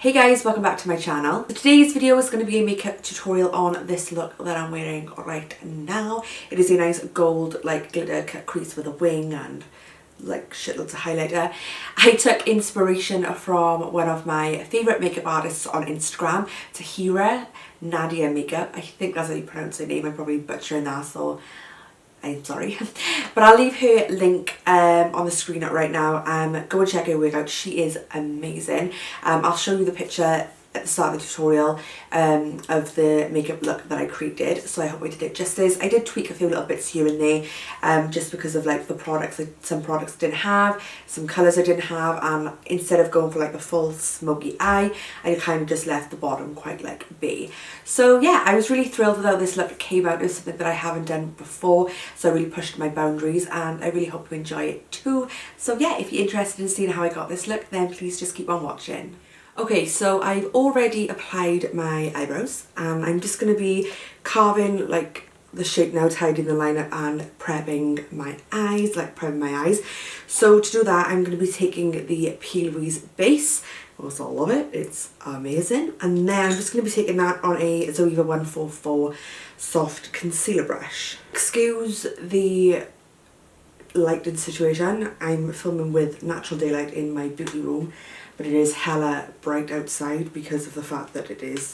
Hey guys, welcome back to my channel. Today's video is going to be a makeup tutorial on this look that I'm wearing right now. It is a nice gold like glitter cut crease with a wing and like shitloads of highlighter. I took inspiration from one of my favourite makeup artists on Instagram, Ticia, Nadia Makeup. I think that's how you pronounce her name. I'm probably butchering that, so I'm sorry. But I'll leave her link on the screen right now. Go and check her work out. She is amazing. I'll show you the picture at the start of the tutorial of the makeup look that I created, so I hope I did it justice. I did tweak a few little bits here and there just because of like the products. Some products I didn't have, some colours I didn't have, and instead of going for like the full smoky eye, I kind of just left the bottom quite like bare. So yeah, I was really thrilled with how this look came out. It was something that I haven't done before, so I really pushed my boundaries and I really hope you enjoy it too. So yeah, if you're interested in seeing how I got this look, then please just keep on watching. Okay, so I've already applied my eyebrows and I'm just going to be carving like the shape now, tidying the liner and prepping my eyes, So to do that, I'm going to be taking the Plouise Base. That's all of it. It's amazing. And then I'm just going to be taking that on a Zoeva 144 soft concealer brush. Excuse the lighting situation. I'm filming with natural daylight in my beauty room, but it is hella bright outside because of the fact that it is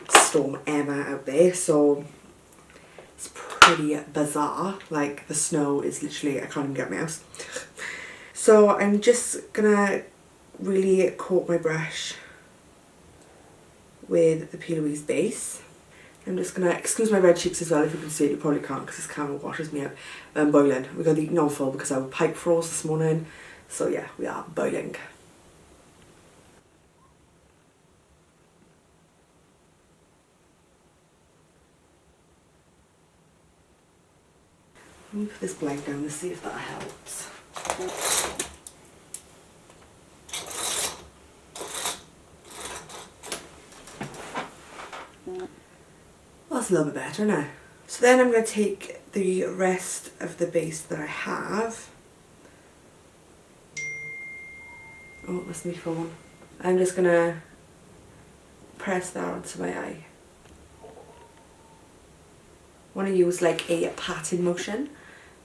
Storm Emma out there, so it's pretty bizarre. Like the snow is literally, I can't even get my house. So I'm just gonna really coat my brush with the Plouise Base. I'm just gonna, excuse my red cheeks as well. If you can see it, you probably can't because this camera washes me out. I'm boiling. We got the eating on full because our pipe froze this morning, so yeah, we are boiling. Let me put this blank down to see if that helps. Well, that's a little bit better now. So then I'm going to take the rest of the base that I have. Oh, that's my phone. I'm just going to press that onto my eye. I want to use like a patting motion.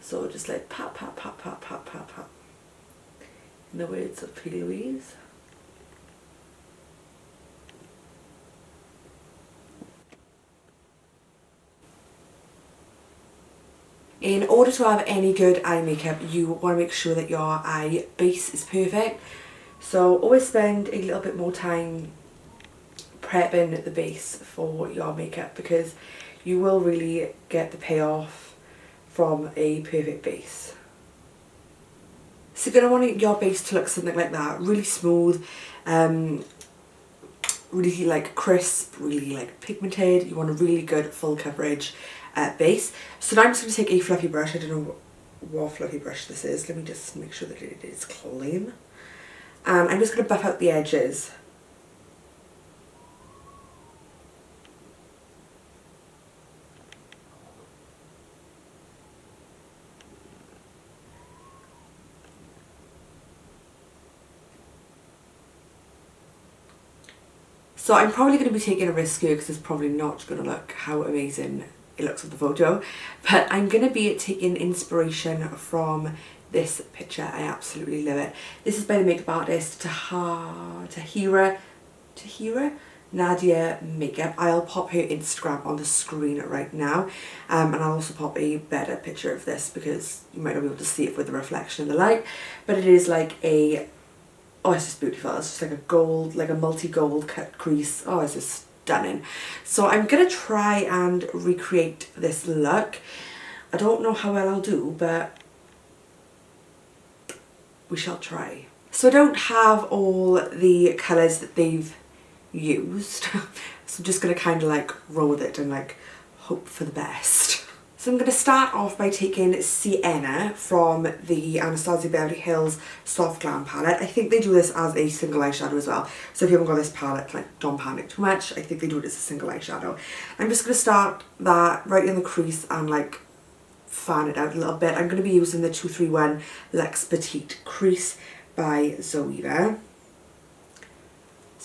So just like pat, pat, pat, pat, pat, pat, pat. In the words of Plouise. In order to have any good eye makeup, you want to make sure that your eye base is perfect. So always spend a little bit more time prepping the base for your makeup because you will really get the payoff from a perfect base. So you're going to want your base to look something like that, really smooth, really like crisp, really like pigmented. You want a really good full coverage base. So now I'm just going to take a fluffy brush. I don't know what fluffy brush this is. Let me just make sure that it is clean. And I'm just going to buff out the edges. So I'm probably going to be taking a risk here because it's probably not going to look how amazing it looks on the photo. But I'm going to be taking inspiration from this picture. I absolutely love it. This is by the makeup artist Ticia Nadia Makeup. I'll pop her Instagram on the screen right now. And I'll also pop a better picture of this because you might not be able to see it with the reflection in the light. But it is like a... oh, it's just beautiful. It's just like a gold, like a multi-gold cut crease. Oh, it's just stunning. So I'm going to try and recreate this look. I don't know how well I'll do, but we shall try. So I don't have all the colours that they've used. So I'm just going to kind of like roll with it and like hope for the best. So I'm going to start off by taking Sienna from the Anastasia Beverly Hills Soft Glam palette. I think they do this as a single eyeshadow as well. So if you haven't got this palette, like don't panic too much. I think they do it as a single eyeshadow. I'm just going to start that right in the crease and like fan it out a little bit. I'm going to be using the 231 Luxe Petite Crease by Zoeva.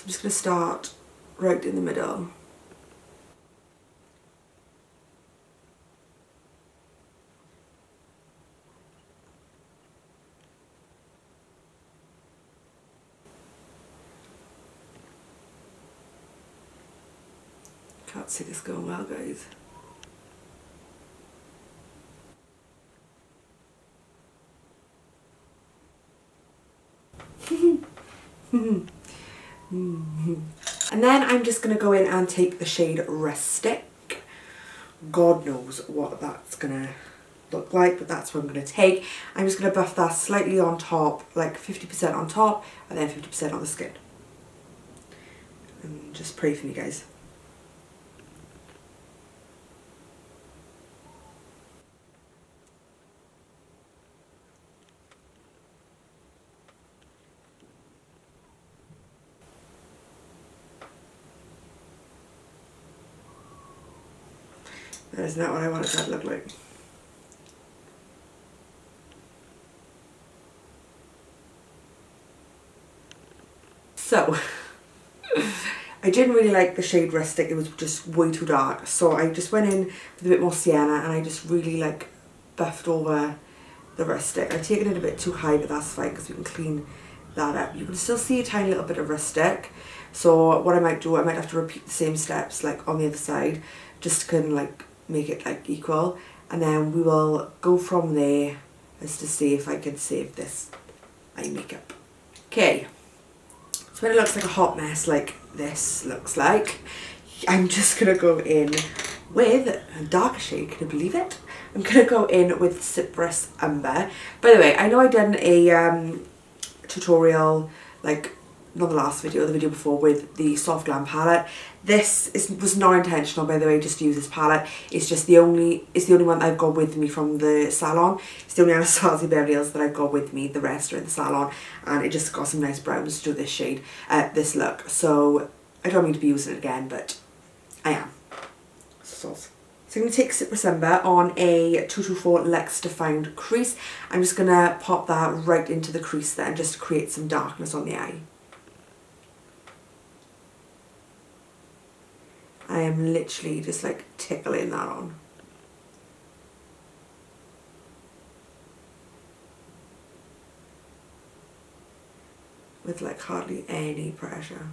So I'm just going to start right in the middle. Can't see this going well, guys. And then I'm just going to go in and take the shade Rustic. God knows what that's going to look like, but that's what I'm going to take. I'm just going to buff that slightly on top, like 50% on top and then 50% on the skin. And just pray for me, guys. That is not what I want it to look like. So, I didn't really like the shade Rustic, it was just way too dark. So I just went in with a bit more Sienna and I just really like buffed over the Rustic. I've taken it a bit too high, but that's fine because we can clean that up. You can still see a tiny little bit of Rustic. So what I might do, I might have to repeat the same steps like on the other side, just to kind of like make it like equal. And then we will go from there as to see if I can save this eye makeup. Okay. So when it looks like a hot mess like this looks like, I'm just going to go in with a darker shade, can you believe it? I'm going to go in with CYPRUS Umber. By the way, I know I done a tutorial, like not the last video, the video before, with the Soft Glam palette. This was not intentional, by the way, just to use this palette. It's just the only one that I've got with me from the salon. It's the only Anastasia Beverly Hills that I've got with me. The rest are in the salon, and it just got some nice browns to do this shade, this look. So I don't mean to be using it again, but I am. So I'm going to take CYPRUS Umber on a 224 Luxe Defined crease. I'm just going to pop that right into the crease there, just to create some darkness on the eye. I am literally just like tickling that on. With like hardly any pressure.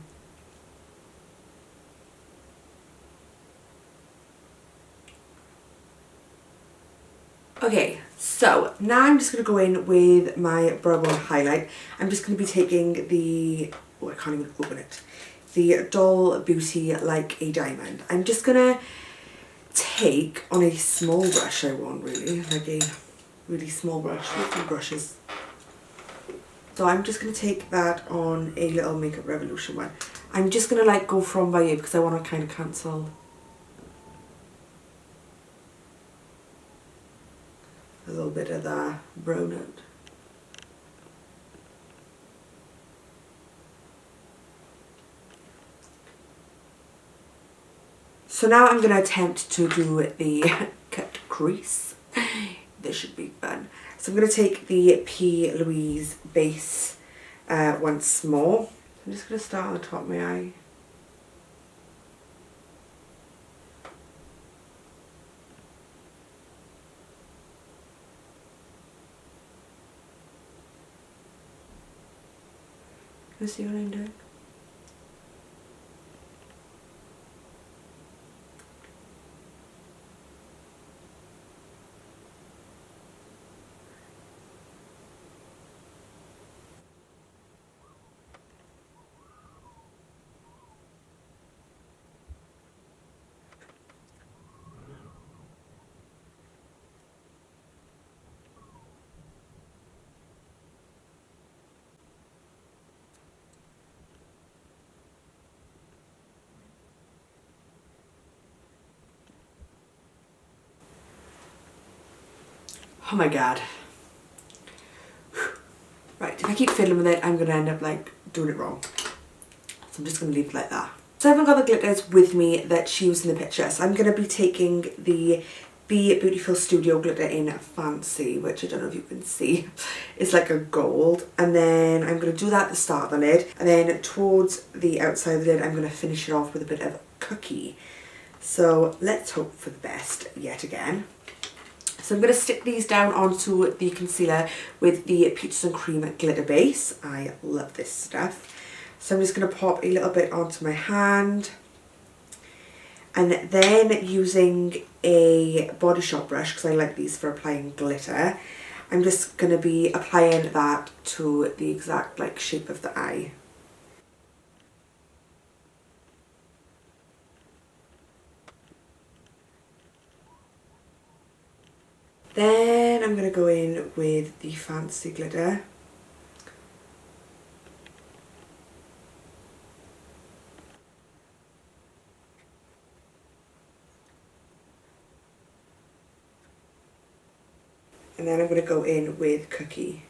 Okay, so now I'm just going to go in with my brow bone highlight. I'm just going to be taking the, oh I can't even open it, the Doll Beauty Like a Diamond. I'm just going to take on a small brush, I want really, like a really small brush, with some brushes. So I'm just going to take that on a little Makeup Revolution one. I'm just going to like go from by ear because I want to kind of cancel a little bit of that brown out. So now I'm going to attempt to do the cut crease. This should be fun. So I'm going to take the Plouise Base once more. I'm just going to start on the top of my eye. Can you see what I'm doing? Oh my god. Right, if I keep fiddling with it, I'm going to end up like doing it wrong. So I'm just going to leave it like that. So I haven't got the glitters with me that she used in the picture. So I'm going to be taking the the Beautiful Studio glitter in Fancy, which I don't know if you can see. It's like a gold. And then I'm going to do that at the start of the lid. And then towards the outside of the lid, I'm going to finish it off with a bit of Cookie. So let's hope for the best yet again. So I'm going to stick these down onto the concealer with the Peaches and Cream glitter base. I love this stuff. So I'm just going to pop a little bit onto my hand. And then using a Body Shop brush, because I like these for applying glitter, I'm just going to be applying that to the exact like shape of the eye. Then I'm going to go in with the Fancy glitter. And then I'm going to go in with Cookie.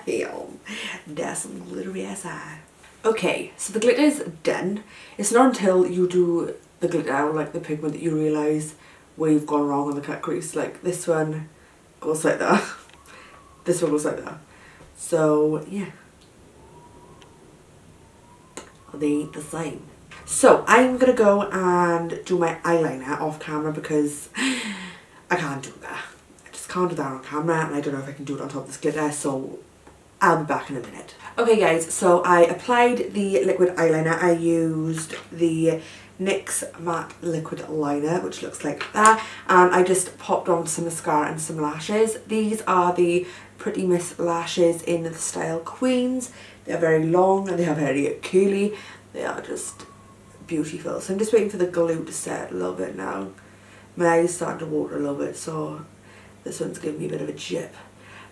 Damn, that's some glittery ass eye. Okay, so the glitter is done. It's not until you do the glitter or like the pigment that you realise where you've gone wrong on the cut crease. Like this one goes like that. This one goes like that. So yeah, they ain't the same. So I'm gonna go and do my eyeliner off camera because I can't do that. I just can't do that on camera, and I don't know if I can do it on top of this glitter, so I'll be back in a minute. Okay guys, so I applied the liquid eyeliner. I used the NYX matte liquid liner, which looks like that, and I just popped on some mascara and some lashes. These are the Pretty Miss lashes in the style Queens. They are very long and they are very curly. They are just beautiful. So I'm just waiting for the glue to set a little bit now. My eyes starting to water a little bit, so this one's giving me a bit of a jip.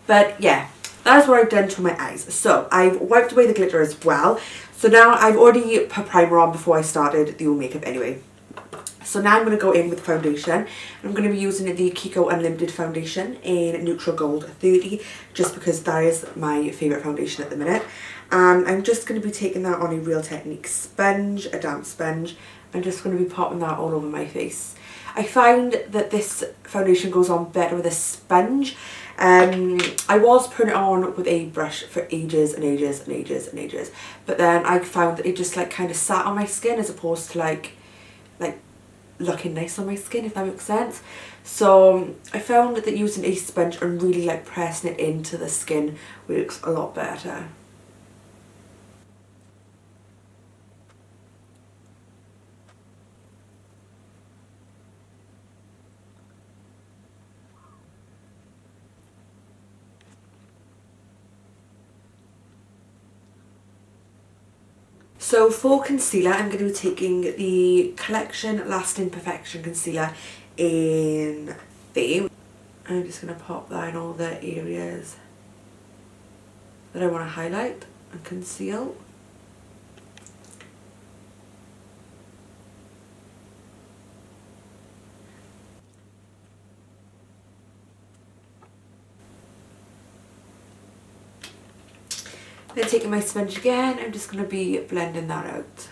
But yeah, that's what I've done to my eyes. So I've wiped away the glitter as well. So now I've already put primer on before I started the makeup anyway. So now I'm going to go in with foundation. I'm going to be using the KIKO Unlimited foundation in Neutral Gold 30, just because that is my favourite foundation at the minute. And I'm just going to be taking that on a Real Technique sponge, a damp sponge. I'm just going to be popping that all over my face. I find that this foundation goes on better with a sponge. I was putting it on with a brush for ages and ages and ages and ages, but then I found that it just like kind of sat on my skin as opposed to like looking nice on my skin, if that makes sense. So I found that using a sponge and really like pressing it into the skin works a lot better. So for concealer, I'm going to be taking the Collection Lasting Perfection Concealer in Fame. I'm just going to pop that in all the areas that I want to highlight and conceal. Then taking my sponge again, I'm just going to be blending that out.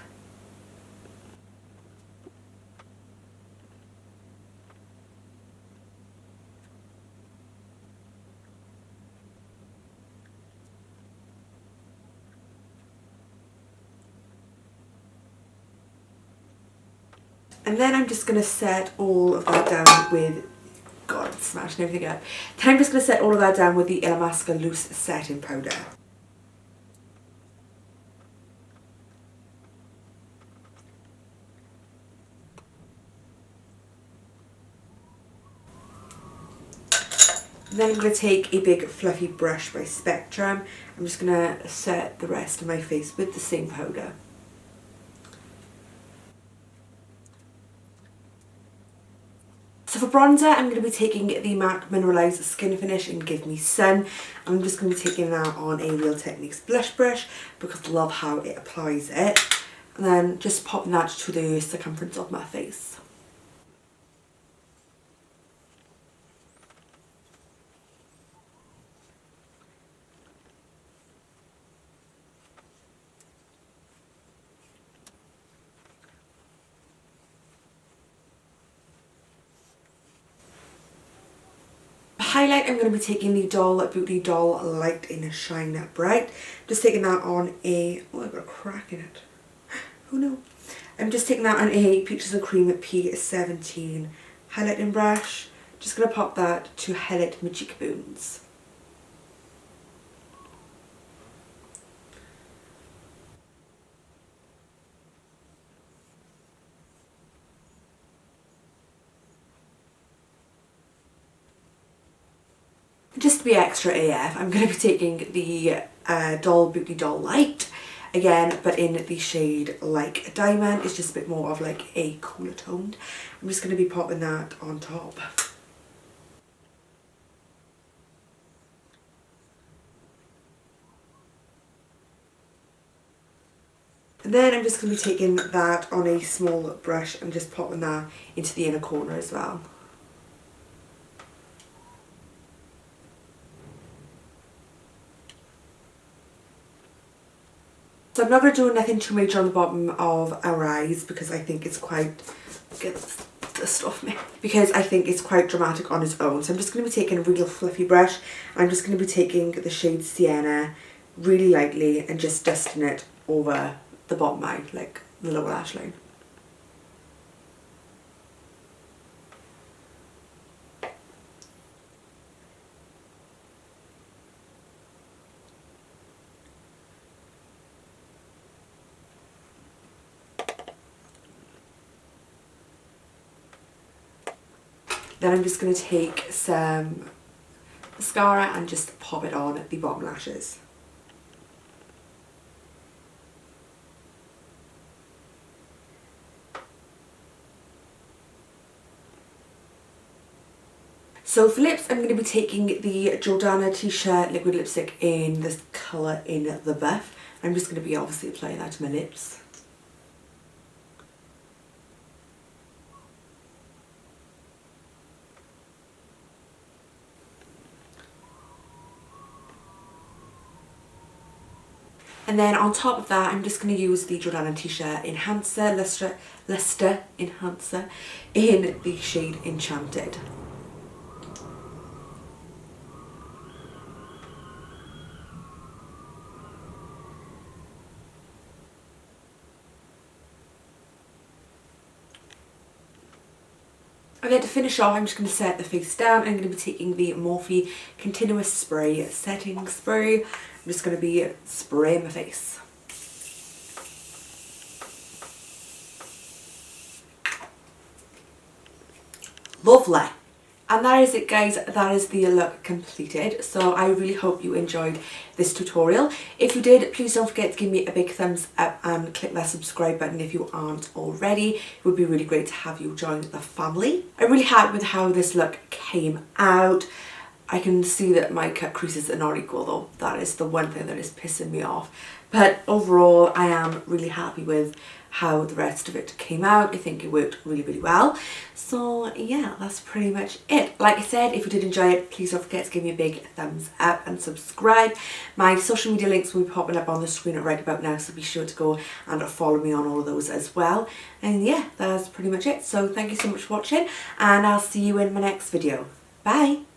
And then I'm just going to set all of that down with, God, I'm smashing everything up. Then I'm just going to set all of that down with the Illamasqua Loose Setting Powder. Then I'm going to take a big fluffy brush by Spectrum. I'm just going to set the rest of my face with the same powder. So for bronzer, I'm going to be taking the MAC Mineralize Skinfinish in Give Me Sun. I'm just going to be taking that on a Real Techniques blush brush because I love how it applies it. And then just popping that to the circumference of my face. highlight, I'm going to be taking the Beauty Doll Light in Shine Bright. Just taking that on a, oh, I've got a crack in it. Oh no. I'm just taking that on a Peaches and Cream P17 highlighting brush. Just going to pop that to highlight my cheekbones. Just to be extra AF, I'm going to be taking the Beauty Doll Light again, but in the shade Like Diamond. It's just a bit more of like a cooler toned. I'm just going to be popping that on top. And then I'm just going to be taking that on a small brush and just popping that into the inner corner as well. So I'm not going to do nothing too major on the bottom of our eyes because I think it's quite, get this stuff me, because I think it's quite dramatic on its own. So I'm just going to be taking a real fluffy brush. I'm just going to be taking the shade Sienna really lightly and just dusting it over the bottom eye, like the lower lash line. Then I'm just going to take some mascara and just pop it on the bottom lashes. So for lips, I'm going to be taking the Jordana Ticia liquid lipstick in this colour in the Buff. I'm just going to be obviously applying that to my lips. And then on top of that, I'm just going to use the Jordana Ticia Enhancer, Luster Enhancer in the shade Enchanted. And then to finish off, I'm just going to set the face down. I'm going to be taking the Morphe Continuous Spray Setting Spray. I'm just going to be spraying my face. Lovely. And that is it, guys. That is the look completed. So I really hope you enjoyed this tutorial. If you did, please don't forget to give me a big thumbs up and click that subscribe button if you aren't already. It would be really great to have you join the family. I'm really happy with how this look came out. I can see that my cut creases are not equal though. That is the one thing that is pissing me off. But overall, I am really happy with how the rest of it came out. I think it worked really, really well. So yeah, that's pretty much it. Like I said, if you did enjoy it, please don't forget to give me a big thumbs up and subscribe. My social media links will be popping up on the screen right about now, so be sure to go and follow me on all of those as well. And yeah, that's pretty much it. So thank you so much for watching, and I'll see you in my next video. Bye!